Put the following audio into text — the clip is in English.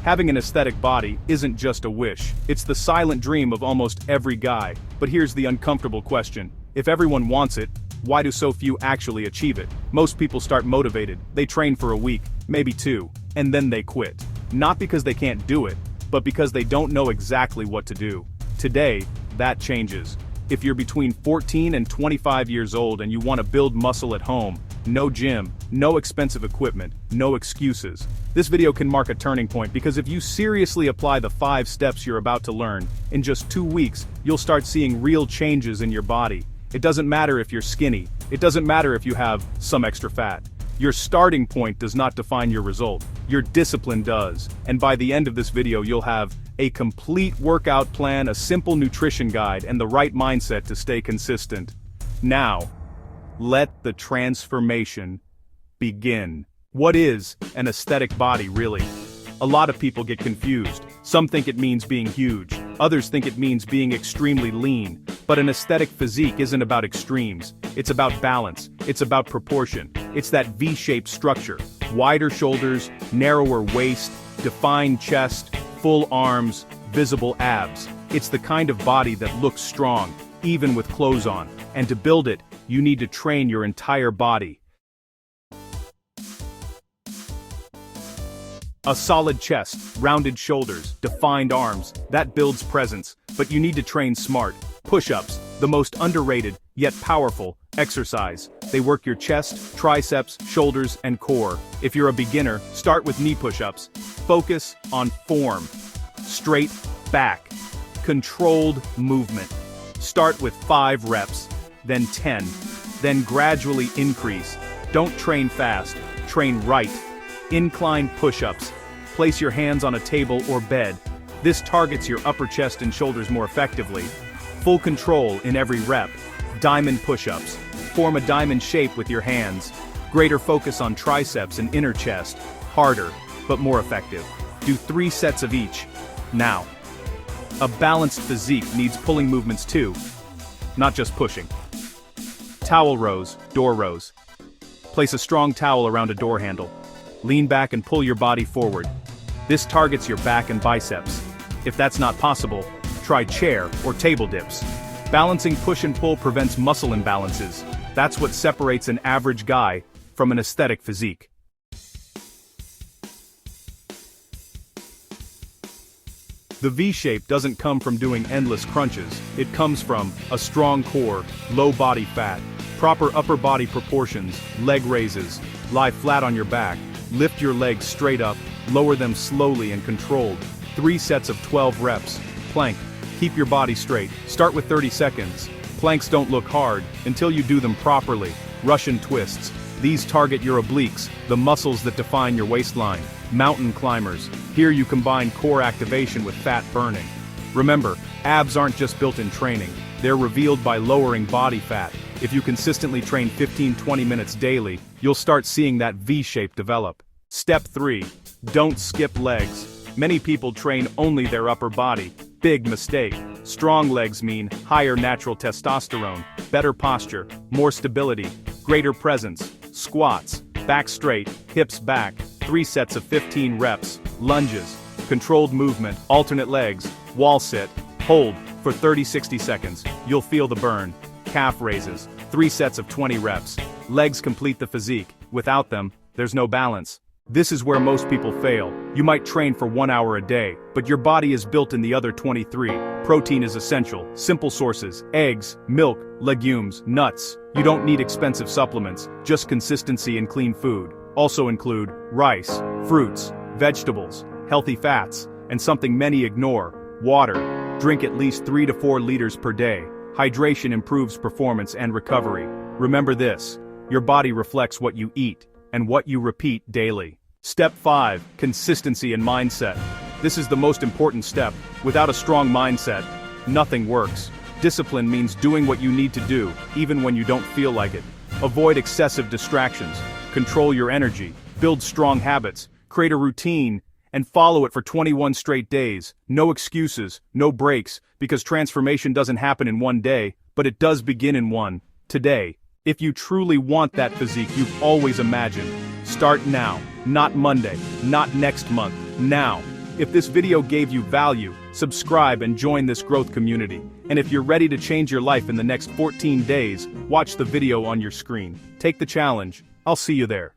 Having an aesthetic body isn't just a wish, it's the silent dream of almost every guy. But here's the uncomfortable question. If everyone wants it, why do so few actually achieve it? Most people start motivated, they train for a week, maybe 2, and then they quit. Not because they can't do it, but because they don't know exactly what to do. Today, that changes. If you're between 14 and 25 years old and you want to build muscle at home, no gym, no expensive equipment, no excuses. This video can mark a turning point because if you seriously apply the 5 steps you're about to learn, in just 2 weeks, you'll start seeing real changes in your body. It doesn't matter if you're skinny, it doesn't matter if you have some extra fat. Your starting point does not define your result, your discipline does. And by the end of this video you'll have a complete workout plan, a simple nutrition guide, and the right mindset to stay consistent. Now, let the transformation begin. What is an aesthetic body really? A lot of people get confused. Some think it means being huge, others think it means being extremely lean. But an aesthetic physique isn't about extremes, it's about balance, it's about proportion. It's that V-shaped structure, wider shoulders, narrower waist, defined chest, full arms, visible abs. It's the kind of body that looks strong, even with clothes on. And to build it, you need to train your entire body. A solid chest, rounded shoulders, defined arms, that builds presence, but you need to train smart. Push-ups, the most underrated, yet powerful, exercise. They work your chest, triceps, shoulders, and core. If you're a beginner, start with knee push-ups. Focus on form. Straight back. Controlled movement. Start with 5 reps, then 10, then gradually increase. Don't train fast, train right. Incline push-ups. Place your hands on a table or bed. This targets your upper chest and shoulders more effectively. Full control in every rep. Diamond push-ups. Form a diamond shape with your hands. Greater focus on triceps and inner chest. Harder, but more effective. Do 3 sets of each. Now. A balanced physique needs pulling movements too, not just pushing. Towel rows, door rows. Place a strong towel around a door handle. Lean back and pull your body forward. This targets your back and biceps. If that's not possible, try chair or table dips. Balancing push and pull prevents muscle imbalances. That's what separates an average guy from an aesthetic physique. The V-shape doesn't come from doing endless crunches. It comes from a strong core, low body fat, proper upper body proportions, leg raises, lie flat on your back, lift your legs straight up, lower them slowly and controlled. 3 sets of 12 reps. Plank. Keep your body straight. Start with 30 seconds. Planks don't look hard until you do them properly. Russian twists. These target your obliques, the muscles that define your waistline. Mountain climbers. Here you combine core activation with fat burning. Remember, abs aren't just built in training, they're revealed by lowering body fat. If you consistently train 15-20 minutes daily, you'll start seeing that V-shape develop. Step 3. Don't skip legs. Many people train only their upper body. Big mistake. Strong legs mean higher natural testosterone, better posture, more stability, greater presence. Squats. Back straight, hips back. 3 sets of 15 reps. Lunges. Controlled movement, alternate legs. Wall sit. Hold for 30-60 seconds. You'll feel the burn. Calf raises. 3 sets of 20 reps. Legs complete the physique. Without them, there's no balance. This is where most people fail. You might train for 1 hour a day, but your body is built in the other 23. Protein is essential. Simple sources: eggs, milk, legumes, nuts. You don't need expensive supplements, just consistency and clean food. Also include rice, fruits, vegetables, healthy fats, and something many ignore: water. Drink at least 3 to 4 liters per day. Hydration improves performance and recovery. Remember this: your body reflects what you eat and what you repeat daily. Step 5. Consistency and mindset. This is the most important step. Without a strong mindset, nothing works. Discipline means doing what you need to do, even when you don't feel like it. Avoid excessive distractions. Control your energy. Build strong habits. Create a routine, and follow it for 21 straight days. No excuses, no breaks, because transformation doesn't happen in one day, but it does begin in one. Today. If you truly want that physique you've always imagined, start now. Not Monday, not next month, now. If this video gave you value, subscribe and join this growth community. And if you're ready to change your life in the next 14 days, watch the video on your screen. Take the challenge. I'll see you there.